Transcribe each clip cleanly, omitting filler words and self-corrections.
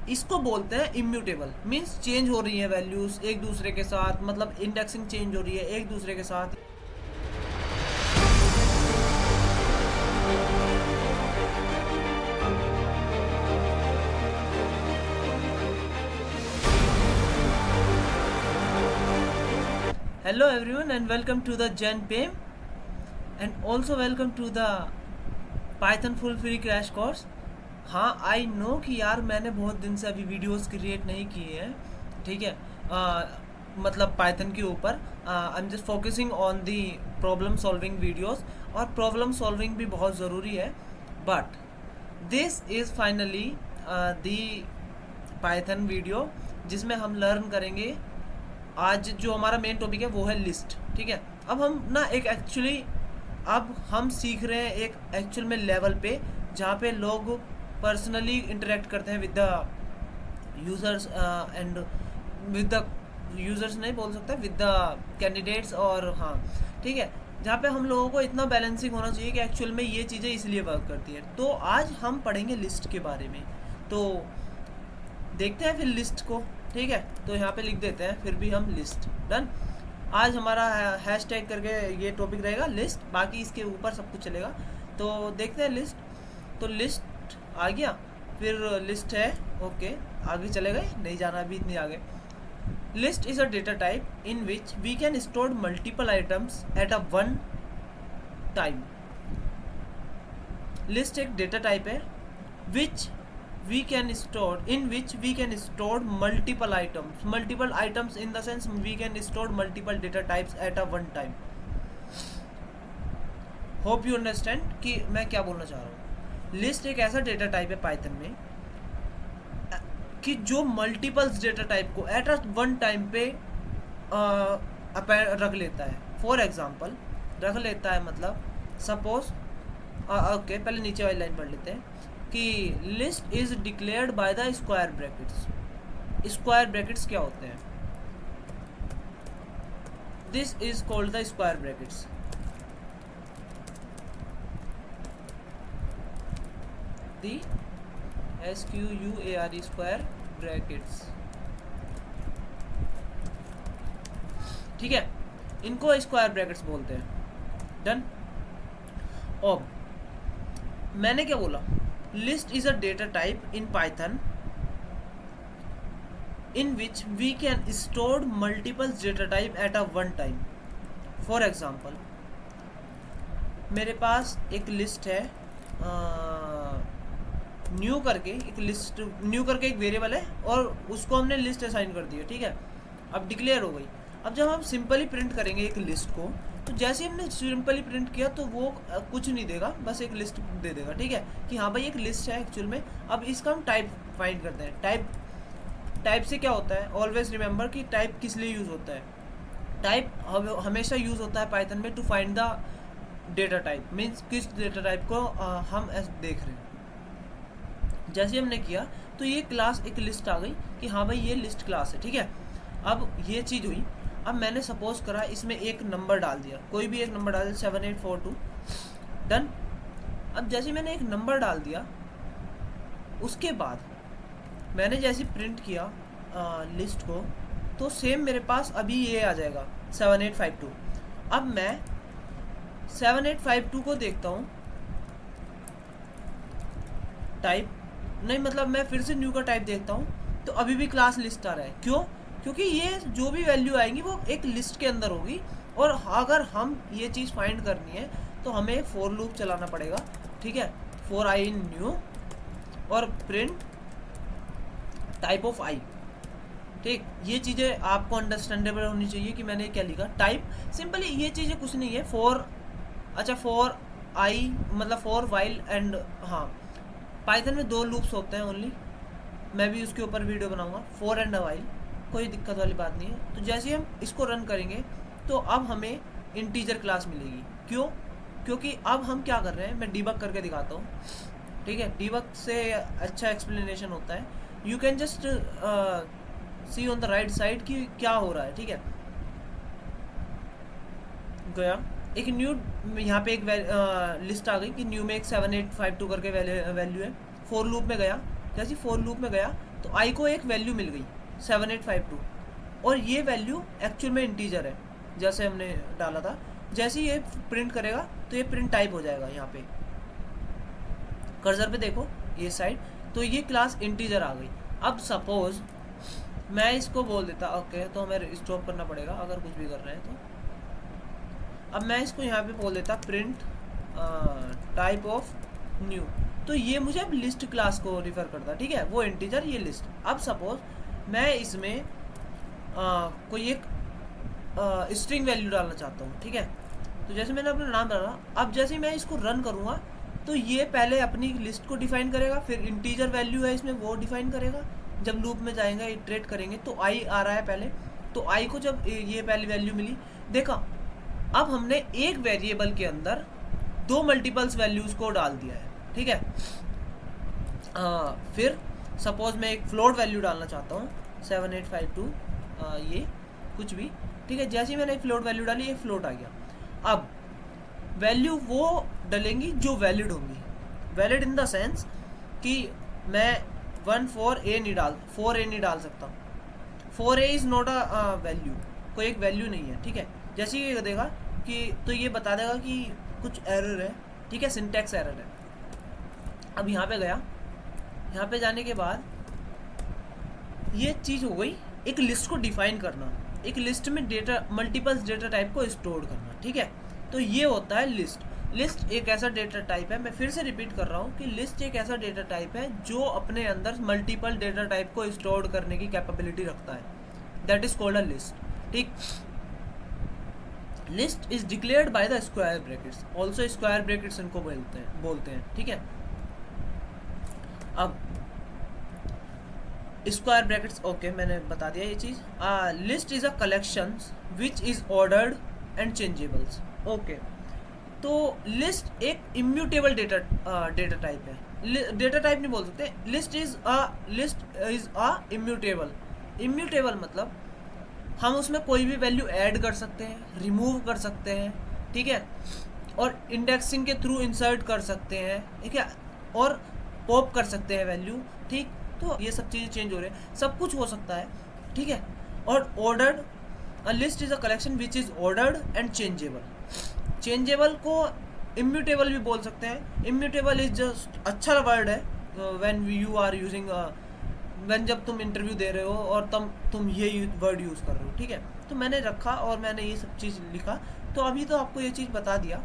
इसको बोलते हैं इम्यूटेबल, मीन्स चेंज हो रही है वैल्यूज एक दूसरे के साथ, मतलब इंडेक्सिंग चेंज हो रही है एक दूसरे के साथ। Hello everyone and welcome to the जैन पेम and also welcome to the Python full free crash course. हाँ आई नो कि यार मैंने बहुत दिन से अभी वीडियोस क्रिएट नहीं किए हैं, ठीक है। मतलब पाइथन के ऊपर I am just focusing on the problem solving videos, और प्रॉब्लम सॉल्विंग भी बहुत ज़रूरी है। But this is finally the Python video जिसमें हम लर्न करेंगे। आज जो हमारा मेन टॉपिक है वो है लिस्ट, ठीक है। अब हम ना एक एक्चुअली अब हम सीख रहे हैं एक एक्चुअल में लेवल पे जहाँ पे लोग पर्सनली इंटरेक्ट करते हैं with the users and with the users नहीं बोल सकता, विद द कैंडिडेट्स, और हाँ ठीक है, जहाँ पे हम लोगों को इतना बैलेंसिंग होना चाहिए कि एक्चुअल में ये चीज़ें इसलिए वर्क करती है। तो आज हम पढ़ेंगे लिस्ट के बारे में, तो देखते हैं फिर लिस्ट को, ठीक है। तो यहाँ पे लिख देते हैं फिर भी हम लिस्ट डन। आज हमारा हैशटैग करके ये टॉपिक रहेगा लिस्ट, बाकी इसके ऊपर सब कुछ चलेगा। तो देखते हैं लिस्ट। तो लिस्ट आ गया, फिर लिस्ट है, ओके आगे चलेगा, नहीं जाना अभी इतनी आगे। List is a data type in which we can store multiple items at a one time. List एक डेटा टाइप है which we can store in which we can store multiple items in the sense we can store multiple data types at a one time. hope you understand कि मैं क्या बोलना चाह रहा हूँ। List एक ऐसा डेटा टाइप है पाइथन में कि जो मल्टीपल्स डेटा टाइप को एट अ वन टाइम पे रख लेता है। फॉर एग्जांपल रख लेता है मतलब सपोज ओके पहले नीचे वाली लाइन पढ़ लेते हैं कि list is declared by the square brackets. Square brackets क्या होते हैं? This is called the square brackets. The SQUARE square brackets, ठीक है, इनको स्क्वायर ब्रैकेट्स बोलते हैं। डन। अब मैंने क्या बोला? List is a data type in Python in which we can store multiple data type at a one time. For example, मेरे पास एक लिस्ट है, न्यू करके एक लिस्ट, न्यू करके एक वेरिएबल है और उसको हमने लिस्ट असाइन कर दी है, ठीक है। अब डिक्लेयर हो गई। अब जब हम सिंपली प्रिंट करेंगे एक लिस्ट को, तो जैसे ही हमने सिंपली प्रिंट किया तो वो कुछ नहीं देगा, बस एक लिस्ट दे देगा, ठीक है, कि हाँ भाई एक लिस्ट है एक्चुअल में। अब इसका हम टाइप फाइंड करते हैं। टाइप से क्या होता है? ऑलवेज रिमेंबर कि टाइप किस लिए यूज़ होता है। टाइप हमेशा यूज़ होता है पाइथन में to find the data type, means किस डेटा टाइप को हम देख रहे हैं। जैसे ही हमने किया तो ये क्लास एक लिस्ट आ गई कि हाँ भाई ये लिस्ट क्लास है, ठीक है। अब ये चीज़ हुई। अब मैंने सपोज करा इसमें एक नंबर डाल दिया, कोई भी एक नंबर डाल दिया 7842, डन। अब जैसे मैंने एक नंबर डाल दिया, उसके बाद मैंने जैसे प्रिंट किया लिस्ट को, तो सेम मेरे पास अभी ये आ जाएगा 7852। अब मैं 7852 को देखता हूँ, टाइप नहीं, मतलब मैं फिर से न्यू का टाइप देखता हूँ तो अभी भी क्लास लिस्ट आ रहा है। क्यों? क्योंकि ये जो भी वैल्यू आएंगी वो एक लिस्ट के अंदर होगी, और अगर हम ये चीज़ फाइंड करनी है तो हमें एक फॉर लूप चलाना पड़ेगा, ठीक है। फॉर आई इन न्यू और प्रिंट टाइप ऑफ आई, ठीक। ये चीज़ें आपको अंडरस्टैंडेबल होनी चाहिए कि मैंने क्या लिखा। टाइप सिंपली ये चीज़ें कुछ नहीं है। फॉर, अच्छा फॉर आई मतलब फॉर वाइल एंड, हाँ पाइथन में दो लूप्स होते हैं ओनली, मैं भी उसके ऊपर वीडियो बनाऊंगा। फॉर एंड वाइल, कोई दिक्कत वाली बात नहीं है। तो जैसे हम इसको रन करेंगे तो अब हमें इंटीजर क्लास मिलेगी। क्यों? क्योंकि अब हम क्या कर रहे हैं, मैं डीबग करके दिखाता हूँ, ठीक है। डीबग से अच्छा एक्सप्लेनेशन होता है। You can just see on the right side कि क्या हो रहा है, ठीक है। गया एक न्यू, यहाँ पे एक लिस्ट आ गई कि न्यू में एक 7852 करके वैल्यू है। फॉर लूप में गया, जैसे फॉर लूप में गया तो आई को एक वैल्यू मिल गई 7852, और ये वैल्यू एक्चुअल में इंटीजर है जैसे हमने डाला था। जैसे ही ये प्रिंट करेगा तो ये प्रिंट टाइप हो जाएगा। यहाँ पे कर्सर पे देखो ये साइड, तो ये क्लास इंटीजर आ गई। अब सपोज मैं इसको बोल देता, ओके तो हमें स्टॉप करना पड़ेगा अगर कुछ भी कर रहे हैं तो। अब मैं इसको यहाँ पे बोल देता प्रिंट टाइप ऑफ न्यू, तो ये मुझे अब लिस्ट क्लास को रिफर करता, ठीक है, वो इंटीजर ये लिस्ट। अब सपोज मैं इसमें कोई एक स्ट्रिंग वैल्यू डालना चाहता हूँ, ठीक है, तो जैसे मैंने अपना नाम डाला, अब जैसे ही मैं इसको रन करूँगा तो ये पहले अपनी लिस्ट को डिफाइन करेगा, फिर इंटीजर वैल्यू है इसमें वो डिफाइन करेगा। जब लूप में जाएंगे इटरेट करेंगे तो आई आ रहा है पहले, तो आई को जब ये पहली वैल्यू मिली, देखा अब हमने एक वेरिएबल के अंदर दो मल्टीपल्स वैल्यूज को डाल दिया है, ठीक है। फिर सपोज मैं एक फ्लोट वैल्यू डालना चाहता हूँ 7852 ये कुछ भी, ठीक है। जैसे ही मैंने फ्लोट वैल्यू डाली ये फ्लोट आ गया। अब वैल्यू वो डलेंगी जो वैलिड होंगी, वैलिड इन द सेंस कि मैं 4a नहीं डाल सकता। 4a is not a value, कोई एक वैल्यू नहीं है, ठीक है। जैसे ही ये देगा कि तो ये बता देगा कि कुछ एरर है, ठीक है, सिंटैक्स एरर है। अब यहाँ पे गया, यहाँ पे जाने के बाद ये चीज़ हो गई एक लिस्ट को डिफाइन करना, एक लिस्ट में डेटा मल्टीपल्स डेटा टाइप को स्टोर करना, ठीक है। तो ये होता है लिस्ट। लिस्ट एक ऐसा डेटा टाइप है, मैं फिर से रिपीट कर रहा हूँ कि लिस्ट एक ऐसा डेटा टाइप है जो अपने अंदर मल्टीपल डेटा टाइप को स्टोर करने की कैपेबिलिटी रखता है, that is called a list, ठीक। List is declared by the square brackets, also square brackets इनको बोलते हैं, ठीक है। अब स्क्वायर ब्रैकेट्स, ओके मैंने बता दिया ये चीज़। List is a collection which is ordered and changeables, okay. तो लिस्ट एक इम्यूटेबल डेटा टाइप है, डेटा टाइप नहीं बोल सकते, list is a immutable. Immutable मतलब हम उसमें कोई भी वैल्यू ऐड कर सकते हैं, रिमूव कर सकते हैं, ठीक है, और इंडेक्सिंग के थ्रू इंसर्ट कर सकते हैं, ठीक है, और पॉप कर सकते हैं वैल्यू, ठीक। तो ये सब चीज़ें चेंज हो रही है, सब कुछ हो सकता है, ठीक है। और ordered, a list is a collection which is ordered and changeable. Changeable को इम्यूटेबल भी बोल सकते हैं। इम्यूटेबल इज जस्ट अच्छा वर्ड है when you are using, when जब तुम इंटरव्यू दे रहे हो और तुम ये वर्ड यूज़ कर रहे हो, ठीक है। तो मैंने रखा और मैंने ये सब चीज़ लिखा, तो अभी तो आपको ये चीज़ बता दिया।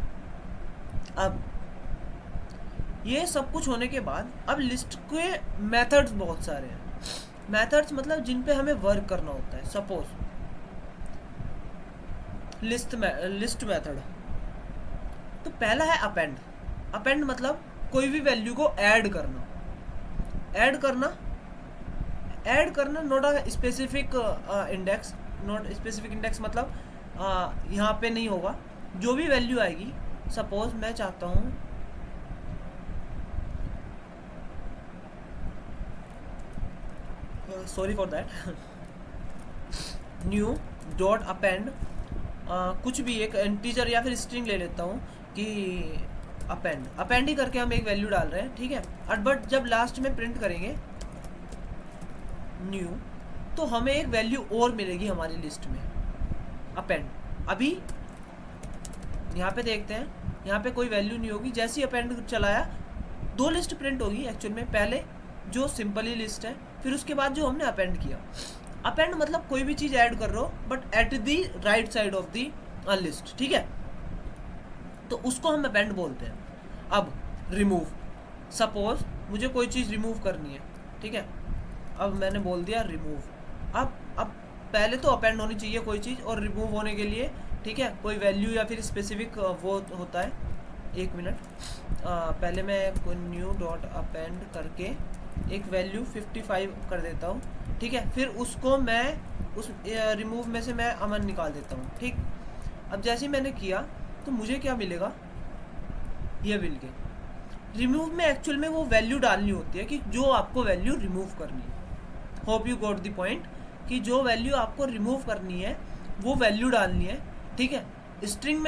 अब ये सब कुछ होने के बाद अब लिस्ट के मेथड्स बहुत सारे हैं। मेथड्स मतलब जिन पे हमें वर्क करना होता है। सपोज लिस्ट मेथड, तो पहला है अपेंड। अपेंड मतलब कोई भी वैल्यू को ऐड करना, not a specific index. Not specific index मतलब यहाँ पे नहीं होगा, जो भी वैल्यू आएगी। सपोज मैं चाहता हूँ sorry for that, new dot append कुछ भी एक इंटीजर या फिर स्ट्रिंग ले लेता हूँ कि अपेंड ही करके हम एक वैल्यू डाल रहे हैं, ठीक है। बट जब लास्ट में प्रिंट करेंगे न्यू, तो हमें एक वैल्यू और मिलेगी हमारी लिस्ट में, अपेंड। अभी यहाँ पे देखते हैं, यहाँ पे कोई वैल्यू नहीं होगी। जैसे ही अपेंड चलाया दो लिस्ट प्रिंट होगी एक्चुअल में, पहले जो सिंपली लिस्ट है, फिर उसके बाद जो हमने अपेंड किया। अपेंड मतलब कोई भी चीज़ ऐड कर रहे हो but at the right side of the list, ठीक है, तो उसको हम अपेंड बोलते हैं। अब रिमूव, सपोज मुझे कोई चीज़ रिमूव करनी है, ठीक है, अब मैंने बोल दिया रिमूव। अब पहले तो अपेंड होनी चाहिए कोई चीज़, और रिमूव होने के लिए, ठीक है, कोई वैल्यू या फिर स्पेसिफिक वो होता है। एक मिनट, पहले मैं कोई न्यू डॉट अपेंड करके एक वैल्यू 55 कर देता हूँ, ठीक है। फिर उसको मैं उस रिमूव में से मैं अमन निकाल देता हूँ, ठीक। अब जैसे ही मैंने किया तो मुझे क्या मिलेगा, ये मिल गया। रिमूव में एक्चुअल में वो वैल्यू डालनी होती है कि जो आपको वैल्यू रिमूव करनी है। Hope you got the point कि जो वैल्यू आपको रिमूव करनी है वो वैल्यू डालनी है, ठीक है। स्ट्रिंग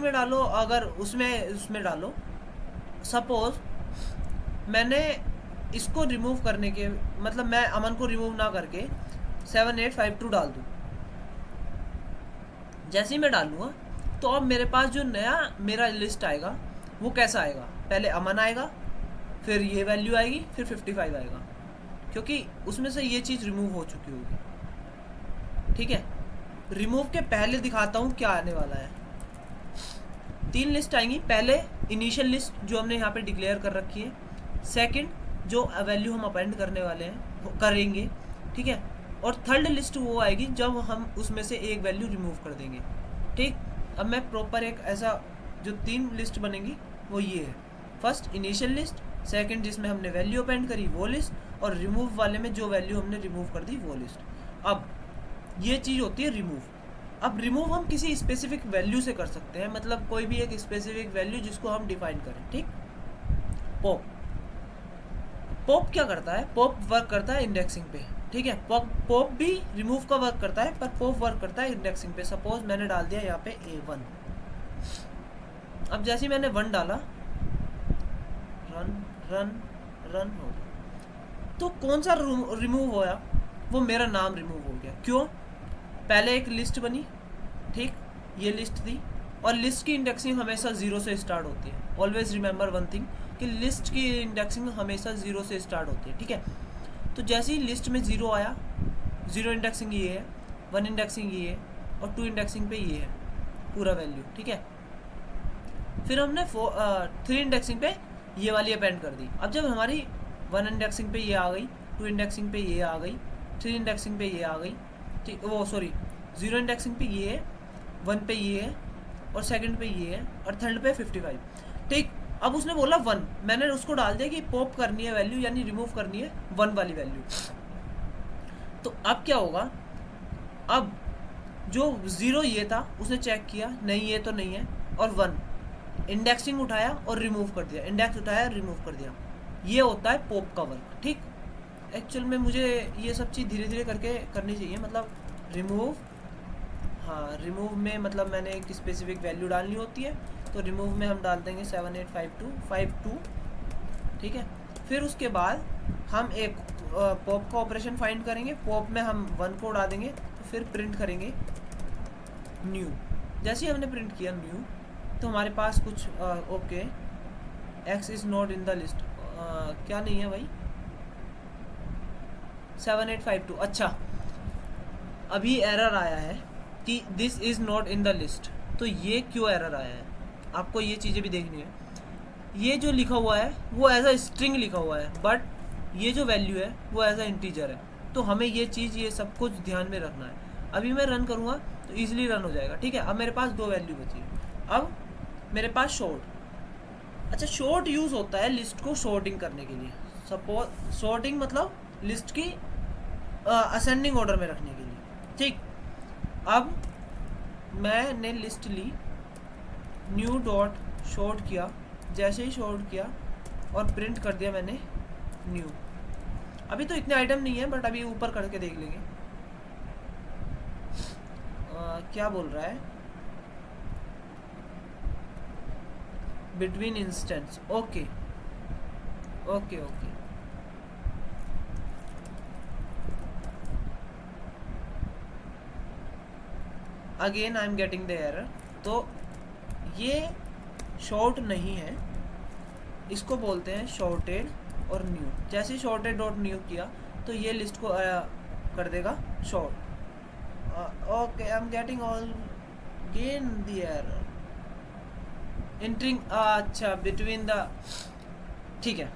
में डालो, अगर उसमें डालो। सपोज मैंने इसको रिमूव करने के मतलब मैं अमन को रिमूव ना करके 7852 डाल दूँ, जैसे ही मैं डालूँगा तो अब मेरे पास जो नया मेरा लिस्ट आएगा वो कैसा आएगा, पहले अमन आएगा, फिर ये वैल्यू आएगी, फिर 55 आएगा, क्योंकि उसमें से ये चीज़ रिमूव हो चुकी होगी। ठीक है, रिमूव के पहले दिखाता हूँ क्या आने वाला है। 3 लिस्ट आएंगी, पहले इनिशियल लिस्ट जो हमने यहाँ पे डिक्लेयर कर रखी है, सेकंड जो वैल्यू हम अपेंड करने वाले हैं करेंगे, ठीक है, और थर्ड लिस्ट वो आएगी जब हम उसमें से एक वैल्यू रिमूव कर देंगे। ठीक, अब मैं प्रॉपर एक ऐसा जो 3 लिस्ट बनेंगी वो ये है, फर्स्ट इनिशियल लिस्ट, सेकंड जिसमें हमने वैल्यू अपेंड करी वो लिस्ट, और रिमूव वाले में जो वैल्यू हमने रिमूव कर दी वो लिस्ट। अब ये चीज़ होती है रिमूव। अब रिमूव हम किसी स्पेसिफिक वैल्यू से कर सकते हैं, मतलब कोई भी एक स्पेसिफिक वैल्यू जिसको हम डिफाइन करें। ठीक, पॉप पॉप क्या करता है, पॉप वर्क करता है इंडेक्सिंग पे। ठीक है, पॉप भी रिमूव का वर्क करता है, पर पॉप वर्क करता है इंडेक्सिंग पे। सपोज मैंने डाल दिया यहाँ पे A1, अब जैसे ही मैंने 1 डाला, रन रन रन हो गया, तो कौन सा रिमूव होया, वो मेरा नाम रिमूव हो गया। क्यों, पहले एक लिस्ट बनी, ठीक, ये लिस्ट थी, और लिस्ट की इंडेक्सिंग हमेशा 0 से स्टार्ट होती है। ऑलवेज रिमेंबर वन थिंग कि लिस्ट की इंडेक्सिंग हमेशा 0 से स्टार्ट होती है। ठीक है, तो जैसे ही लिस्ट में 0 आया, 0 इंडेक्सिंग ये है, 1 इंडेक्सिंग ये है, और 2 इंडेक्सिंग पे ये है पूरा वैल्यू। ठीक है, फिर हमने 3 इंडेक्सिंग पे ये वाली अपेंड कर दी। अब जब हमारी 1 इंडेक्सिंग पे ये आ गई, 2 इंडेक्सिंग पे ये आ गई, 3 इंडेक्सिंग पे ये आ गई, ठीक, वो सॉरी 0 इंडेक्सिंग पे ये है, 1 पे ये है, और सेकंड पे ये है, और थर्ड पे 55। ठीक, अब उसने बोला 1, मैंने उसको डाल दिया कि पॉप करनी है वैल्यू, यानी रिमूव करनी है 1 वाली वैल्यू। तो अब क्या होगा, अब जो 0 ये था उसने चेक किया, नहीं ये तो नहीं है, और 1 इंडेक्सिंग उठाया और रिमूव कर दिया, इंडेक्स उठाया रिमूव कर दिया। ये होता है पॉप का वर्क। ठीक, एक्चुअल में मुझे ये सब चीज़ धीरे धीरे करके करनी चाहिए, मतलब रिमूव, हाँ रिमूव में मतलब मैंने एक स्पेसिफिक वैल्यू डालनी होती है, तो रिमूव में हम डाल देंगे 785252। ठीक है, फिर उसके बाद हम एक पॉप का ऑपरेशन फाइंड करेंगे, पॉप में हम 1 को उड़ा देंगे, तो फिर प्रिंट करेंगे न्यू। जैसे ही हमने प्रिंट किया न्यू, तो हमारे पास कुछ okay, x is not in the list, क्या नहीं है भाई, 7852। अच्छा, अभी एरर आया है कि this is not in the list. तो ये क्यों एरर आया है, आपको ये चीज़ें भी देखनी है। ये जो लिखा हुआ है वो एज अ स्ट्रिंग लिखा हुआ है, बट ये जो वैल्यू है वो एज अ इंटीजर है, तो हमें ये चीज़, ये सब कुछ ध्यान में रखना है। अभी मैं रन करूँगा तो ईजिली रन हो जाएगा। ठीक है, अब मेरे पास 2 वैल्यू बची है। अब मेरे पास शॉर्ट, अच्छा शॉर्ट यूज़ होता है लिस्ट को शॉर्टिंग करने के लिए। सपोज शॉर्टिंग मतलब लिस्ट की असेंडिंग ऑर्डर में रखने के लिए। ठीक, अब मैंने लिस्ट ली, न्यू डॉट शॉर्ट किया, जैसे ही शॉर्ट किया और प्रिंट कर दिया मैंने न्यू। अभी तो इतने आइटम नहीं है, बट अभी ऊपर करके देख लेंगे क्या बोल रहा है, between instance. Okay okay okay, again I am getting the error. तो ये शॉर्ट नहीं है, इसको बोलते हैं शॉर्टेड और न्यू। जैसे ही शॉर्टेड डॉट न्यू किया तो ये लिस्ट को कर देगा short. Okay, I am getting all gain the error entering, अच्छा बिटवीन द, ठीक है।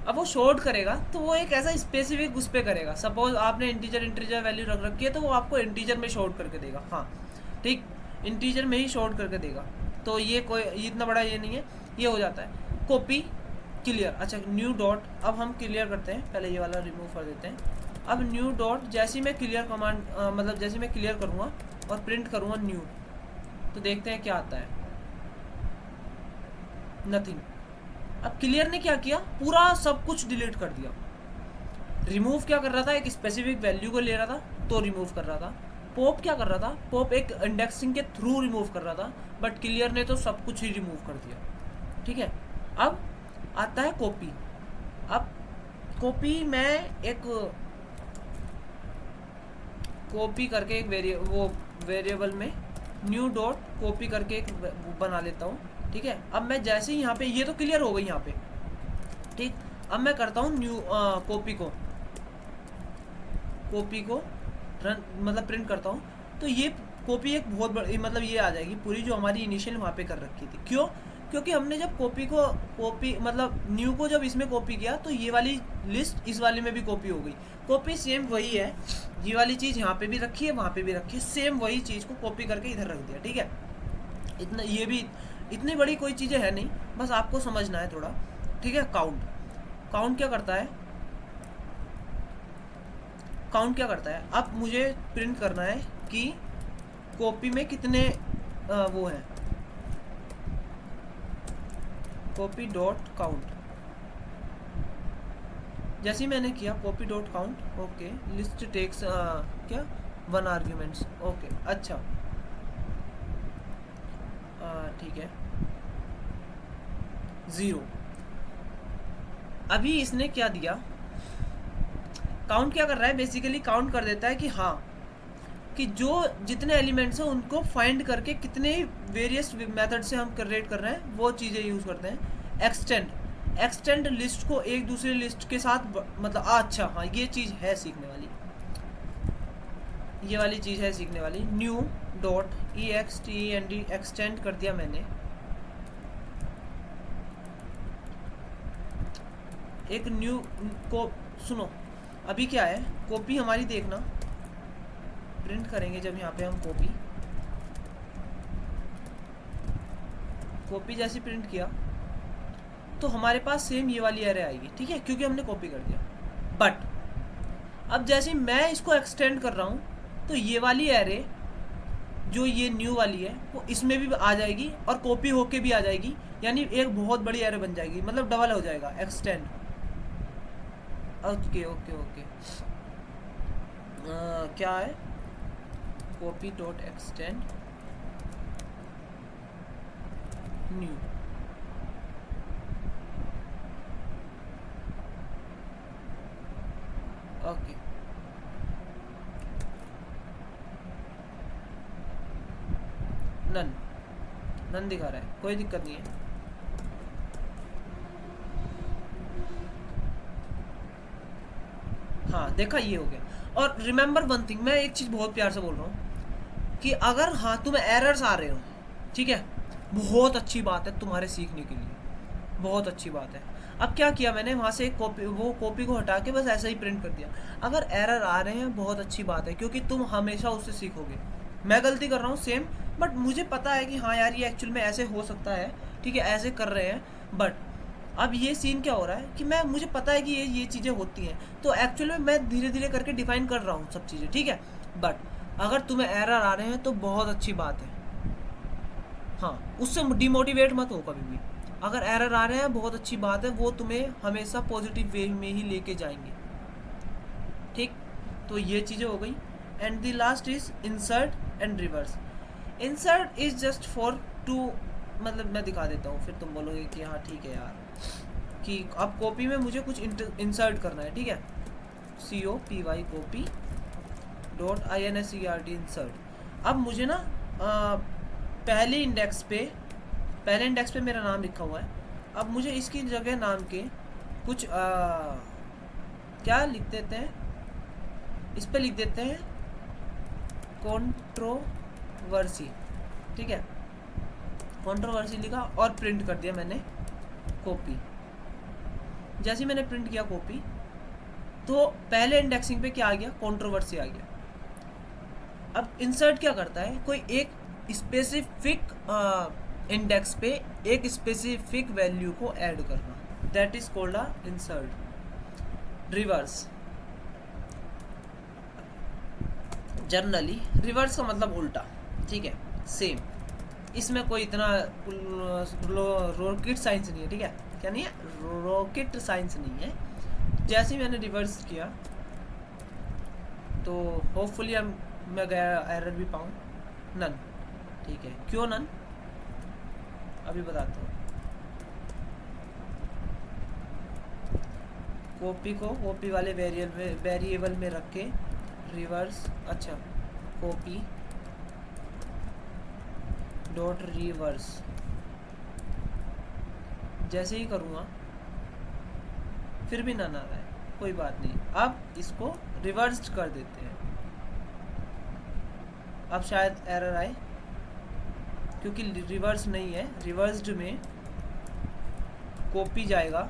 अब वो शॉर्ट करेगा तो वो एक ऐसा स्पेसिफिक उस पर करेगा। सपोज आपने इंटीजर वैल्यू रख रखी है, तो वो आपको इंटीजर में शॉर्ट करके देगा। हाँ ठीक, इंटीजर में ही शॉर्ट करके देगा। तो ये कोई इतना बड़ा ये नहीं है, ये हो जाता है। कॉपी क्लियर, अच्छा न्यू डॉट, अब हम क्लियर करते हैं, पहले ये वाला रिमूव कर देते हैं। अब न्यू डॉट, जैसे ही मैं क्लियर कमांड मतलब जैसे मैं क्लियर करूँगा और प्रिंट करूँगा न्यू, तो देखते हैं क्या आता है, नथिंग। अब क्लियर ने क्या किया, पूरा सब कुछ डिलीट कर दिया। रिमूव क्या कर रहा था, एक स्पेसिफिक वैल्यू को ले रहा था तो रिमूव कर रहा था। पॉप क्या कर रहा था, पॉप एक इंडेक्सिंग के थ्रू रिमूव कर रहा था, बट क्लियर ने तो सब कुछ ही रिमूव कर दिया। ठीक है, अब आता है कॉपी। अब कॉपी मैं एक कॉपी करके एक वेरिएबल में न्यू डॉट कॉपी करके एक बना लेता हूँ, ठीक है। अब मैं जैसे ही यहाँ पे, ये तो क्लियर हो गई यहाँ पे, ठीक। अब मैं करता हूँ न्यू कॉपी को रन मतलब प्रिंट करता हूँ, तो ये कॉपी एक बहुत बड़ी मतलब ये आ जाएगी पूरी जो हमारी इनिशियल वहाँ पे कर रखी थी। क्यों? क्योंकि हमने जब कॉपी मतलब न्यू को जब इसमें कॉपी किया तो ये वाली लिस्ट इस वाले में भी कॉपी हो गई। कॉपी सेम वही है, ये वाली चीज़ यहाँ पे भी रखी है, वहाँ पे भी रखी है, सेम वही चीज़ को कॉपी करके इधर रख दिया, ठीक है। इतना ये भी इतनी बड़ी कोई चीज़ें है नहीं, बस आपको समझना है थोड़ा, ठीक है। काउंट क्या करता है, अब मुझे प्रिंट करना है कि कॉपी में कितने वो हैं, कॉपी डॉट काउंट। जैसे ही मैंने किया copy dot count, okay, list takes क्या 1 आर्ग्यूमेंट्स, ओके, अच्छा, ठीक है, 0। अभी इसने क्या दिया, काउंट क्या कर रहा है, बेसिकली काउंट कर देता है कि हाँ, कि जो जितने एलिमेंट्स हैं उनको फाइंड करके कितने वेरियस मेथड से हम क्रिएट कर रहे हैं वो चीज़ें यूज़ करते हैं। एक्सटेंड लिस्ट को एक दूसरे लिस्ट के साथ मतलब अच्छा, हाँ ये चीज़ है सीखने वाली, ये वाली चीज़ है सीखने वाली। न्यू डॉट EXTEND एक्सटेंड कर दिया मैंने, एक न्यू को सुनो, अभी क्या है, कॉपी हमारी देखना, प्रिंट करेंगे जब यहाँ पे हम कॉपी जैसे प्रिंट किया तो हमारे पास सेम ये वाली एरे आएगी, ठीक है, क्योंकि हमने कॉपी कर दिया। बट अब जैसे मैं इसको एक्सटेंड कर रहा हूँ तो ये वाली एरे जो ये न्यू वाली है वो इसमें भी आ जाएगी और कॉपी होके भी आ जाएगी, यानी एक बहुत बड़ी एरे बन जाएगी, मतलब डबल हो जाएगा एक्सटेंड। ओके ओके ओके, क्या है, copy dot extend new, okay, none दिखा रहा है, कोई दिक्कत नहीं है। हाँ देखा, ये हो गया। और रिमेंबर वन थिंग, मैं एक चीज़ बहुत प्यार से बोल रहा हूँ कि अगर हाँ तुम्हें एरर्स आ रहे हो, ठीक है, बहुत अच्छी बात है तुम्हारे सीखने के लिए, बहुत अच्छी बात है। अब क्या किया मैंने, वहाँ से एक कॉपी को हटा के बस ऐसा ही प्रिंट कर दिया। अगर एरर आ रहे हैं बहुत अच्छी बात है, क्योंकि तुम हमेशा उससे सीखोगे। मैं गलती कर रहा हूँ सेम, बट मुझे पता है कि हाँ यार ये एक्चुअल में ऐसे हो सकता है, ठीक है, ऐसे कर रहे हैं। बट अब ये सीन क्या हो रहा है कि मुझे पता है कि ये चीज़ें होती हैं, तो एक्चुअल में मैं धीरे धीरे करके डिफाइन कर रहा हूँ सब चीज़ें, ठीक है। बट अगर तुम्हें एरर आ रहे हैं तो बहुत अच्छी बात है, हाँ, उससे डिमोटिवेट मत हो कभी भी। अगर एरर आ रहे हैं बहुत अच्छी बात है, वो तुम्हें हमेशा पॉजिटिव वे में ही लेके जाएंगे, ठीक। तो ये चीज़ें हो गई। And the last is insert and reverse. Insert is just for two, मतलब मैं दिखा देता हूँ, फिर तुम बोलोगे कि हाँ ठीक है यार, कि अब कॉपी में मुझे कुछ इंसर्ट करना है, ठीक है, COPY copy dot INSERT insert. अब मुझे ना पहले इंडेक्स पे मेरा नाम लिखा हुआ है, अब मुझे इसकी जगह नाम के कुछ क्या लिख देते हैं, इस पे लिख देते हैं कंट्रोवर्सी, ठीक है, कंट्रोवर्सी लिखा और प्रिंट कर दिया मैंने कॉपी। जैसे मैंने प्रिंट किया कॉपी, तो पहले इंडेक्सिंग पे क्या आ गया, कंट्रोवर्सी आ गया। अब इंसर्ट क्या करता है, कोई एक स्पेसिफिक इंडेक्स पे एक स्पेसिफिक वैल्यू को ऐड करना, that is called a insert. Reverse, generally reverse का मतलब उल्टा, ठीक है, सेम, इसमें कोई इतना रॉकेट साइंस नहीं है, ठीक है, क्या नहीं है, रॉकेट साइंस नहीं है। जैसे ही मैंने रिवर्स किया तो होपफुली मैं गया एरर भी पाऊँ, नन, ठीक है, क्यों नन, अभी बताता हूँ। कॉपी को कॉपी वाले वेरिएबल में रख के रिवर्स, अच्छा कॉपी डॉट रिवर्स जैसे ही करूँगा फिर भी ना रहा है, कोई बात नहीं। अब इसको रिवर्स्ड कर देते हैं, अब शायद एरर आए क्योंकि रिवर्स नहीं है, रिवर्स्ड में कॉपी जाएगा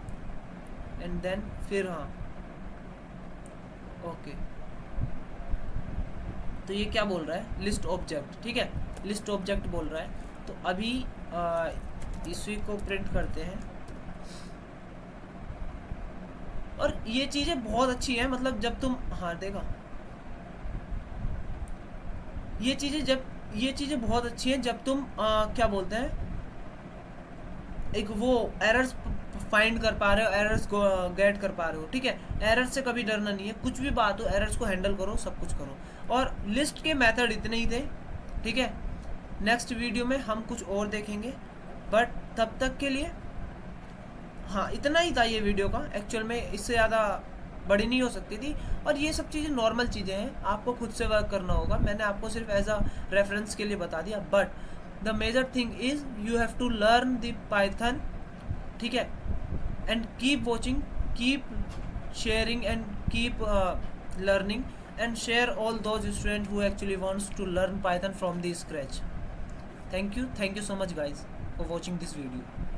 एंड देन फिर हाँ ओके। तो ये क्या बोल रहा है, लिस्ट ऑब्जेक्ट, ठीक है, लिस्ट ऑब्जेक्ट बोल रहा है। तो अभी इसी को प्रिंट करते हैं। और ये चीज़ें बहुत अच्छी है, मतलब जब तुम, हाँ देखा, ये चीज़ें बहुत अच्छी हैं जब तुम क्या बोलते हैं, एक वो एरर्स फाइंड कर पा रहे हो, एरर्स को गेट कर पा रहे हो, ठीक है। एरर्स से कभी डरना नहीं है, कुछ भी बात हो एरर्स को हैंडल करो, सब कुछ करो। और लिस्ट के मेथड इतने ही थे, ठीक है। नेक्स्ट वीडियो में हम कुछ और देखेंगे, बट तब तक के लिए हाँ इतना ही था ये वीडियो का। एक्चुअल में इससे ज़्यादा बड़ी नहीं हो सकती थी, और ये सब चीज़ें नॉर्मल चीज़ें हैं, आपको खुद से वर्क करना होगा। मैंने आपको सिर्फ एज अ रेफरेंस के लिए बता दिया, but the major thing is you have to learn the Python, ठीक है। And keep watching, keep sharing and keep learning, and share all those students who actually wants to learn Python from the scratch. Thank you so much guys for watching this video.